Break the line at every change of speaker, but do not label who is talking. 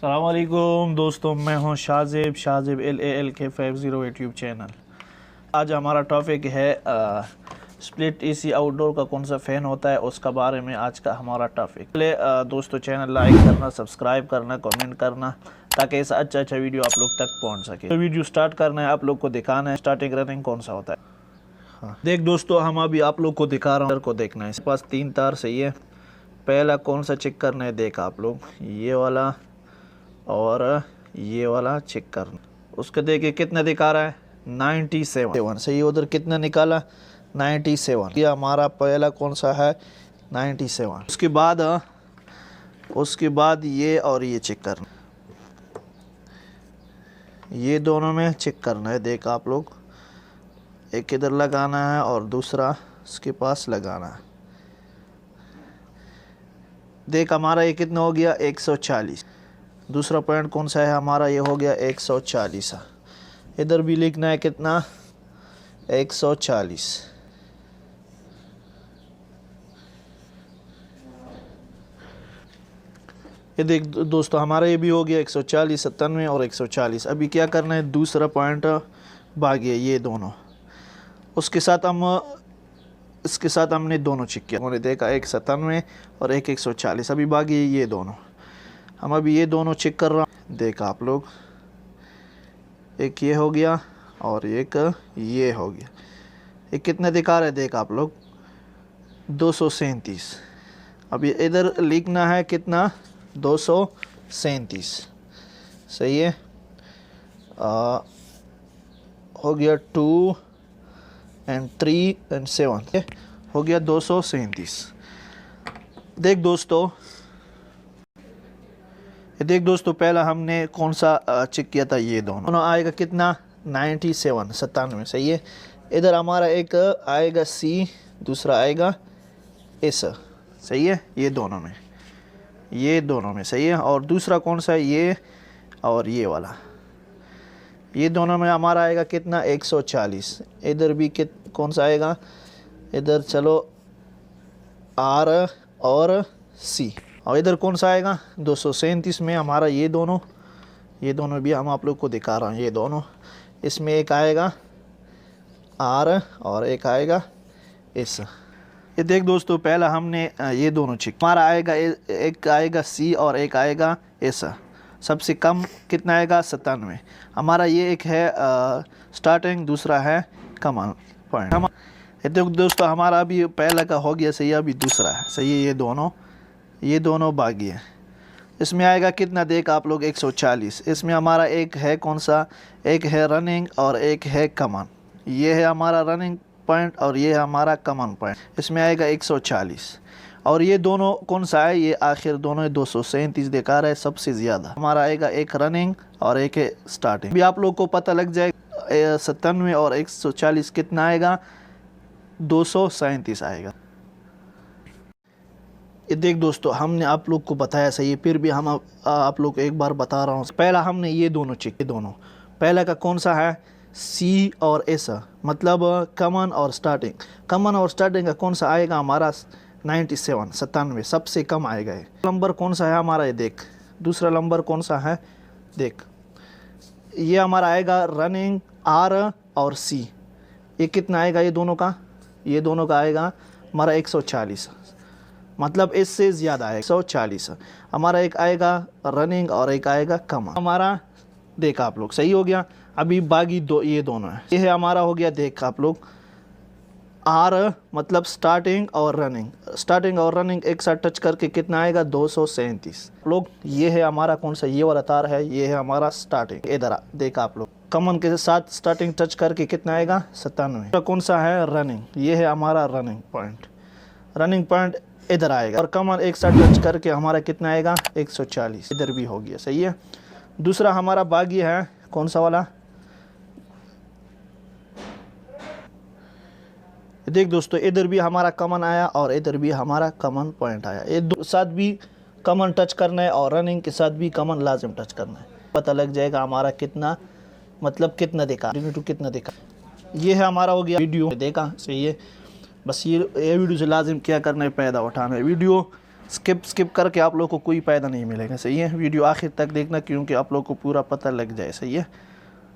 अस्सलामुअलैकुम दोस्तों, मैं हूं शाजिब LALK508 यूट्यूब चैनल। आज हमारा टॉपिक है स्प्लिट AC आउटडोर का कौन सा फ़ैन होता है, उसका बारे में आज का हमारा टॉपिक। पहले दोस्तों चैनल लाइक करना, सब्सक्राइब करना, कमेंट करना, ताकि ऐसा अच्छा वीडियो आप लोग तक पहुंच सके। तो वीडियो स्टार्ट करना है, आप लोग को दिखाना है स्टार्टिंग रनिंग कौन सा होता है। हाँ देख दोस्तों, हम अभी आप लोग को दिखा रहा हूँ, को देखना है। इसके पास 3 तार सही है। पहला कौन सा चेक करना है, देखा आप लोग, ये वाला और ये वाला चेक करना। उसके देखिए कितना दिखा रहा है, 97 सही। उधर कितना निकाला, 97। ये हमारा पहला कौन सा है, 97। उसके बाद ये और ये चेक करना, ये दोनों में चेक करना है। देख आप लोग, एक इधर लगाना है और दूसरा इसके पास लगाना है। देख हमारा ये कितना हो गया, 140। दूसरा पॉइंट कौन सा है हमारा, ये हो गया 140। इधर भी लिखना है कितना, 140। ये देख दोस्तों, हमारा ये भी हो गया 140, 97 और 140। अभी क्या करना है, दूसरा पॉइंट भागिए ये दोनों। उसके साथ इसके साथ हमने दोनों चेक किया, हमने देखा 197 और 140। अभी भागिए ये दोनों। हम अभी ये दोनों चेक कर रहा हूँ, देखा आप लोग, एक ये हो गया और एक ये हो गया। ये कितना दिखा रहे हैं, देखा आप लोग, 237। अभी इधर लिखना है कितना, 237 सही है। हो गया 2 और 3 और 7, हो गया 237। देख दोस्तों, पहला हमने कौन सा चेक किया था, ये दोनों आएगा कितना, 97 सही है। इधर हमारा एक आएगा C, दूसरा आएगा S सही है। ये दोनों में सही है। और दूसरा कौन सा है, ये और ये वाला, ये दोनों में हमारा आएगा कितना, 140। इधर भी कौन सा आएगा, इधर चलो R और C। और इधर कौन सा आएगा, 237 में हमारा ये दोनों भी हम आप लोग को दिखा रहा हूँ। ये दोनों, इसमें एक आएगा R और एक आएगा S। ये देख दोस्तों, पहला हमने ये दोनों चेक, हमारा आएगा एक आएगा C और एक आएगा S। सबसे कम कितना आएगा, 97। हमारा ये एक है स्टार्टिंग, दूसरा है कमाल पॉइंट। ये देख दोस्तों, हमारा अभी पहला का हो गया सही, अभी दूसरा है सही है। ये दोनों बागी है। इसमें आएगा कितना, देख आप लोग, 140। इसमें हमारा एक है कौन सा, एक है रनिंग और एक है कमान। ये है हमारा रनिंग पॉइंट और ये है हमारा कमान पॉइंट। इसमें आएगा 140। और ये दोनों कौन सा है, ये आखिर दोनों 237 दिखा रहा है सबसे ज़्यादा। हमारा आएगा एक रनिंग और एक है स्टार्टिंग। भी आप लोग को पता लग जाएगा 97 और 140 कितना आएगा, 237 आएगा। ये देख दोस्तों, हमने आप लोग को बताया सही है, फिर भी हम आप लोग को एक बार बता रहा हूँ। पहला हमने ये दोनों चेक, ये दोनों, पहला का कौन सा है, C और S, मतलब कमन और स्टार्टिंग। कमन और स्टार्टिंग का कौन सा आएगा हमारा, 97 सबसे कम आएगा। ये नंबर कौन सा है हमारा, ये देख। दूसरा नंबर कौन सा है, देख, ये हमारा आएगा रनिंग R और C। ये कितना आएगा, ये दोनों का आएगा हमारा 140, मतलब इससे ज़्यादा है 140। हमारा एक आएगा रनिंग और एक आएगा कम। हमारा देखा आप लोग, सही हो गया। अभी बाकी ये दोनों है। ये है हमारा हो गया, देख आप लोग, R मतलब स्टार्टिंग और रनिंग एक साथ टच करके कितना आएगा, 237 लोग। ये है हमारा कौन सा, ये वाला तार है, ये है हमारा स्टार्टिंग। इधर देखा आप लोग, कमन के साथ स्टार्टिंग टच करके कितना आएगा, 97। कौन सा है, रनिंग। ये है हमारा रनिंग पॉइंट इधर आएगा। और कमन एक साथ टच करके हमारा कितना आएगा, 140। इधर भी हो गया सही है। दूसरा हमारा बागी है कौन सा वाला, देख दोस्तों, इधर भी हमारा कमन आया और इधर भी हमारा कमन पॉइंट आया। ये साथ भी कमन टच करना है और रनिंग के साथ भी कमन लाजिम टच करना है। पता लग जाएगा हमारा कितना, मतलब कितना देखा, कितना देखा। ये है हमारा हो गया वीडियो, देखा सही है। बस ये वीडियो से लाजिम क्या करना है, फ़ायदा उठाना है। वीडियो स्किप करके आप लोग को कोई फ़ायदा नहीं मिलेगा। सही है, वीडियो आखिर तक देखना क्योंकि आप लोग को पूरा पता लग जाए। सही है।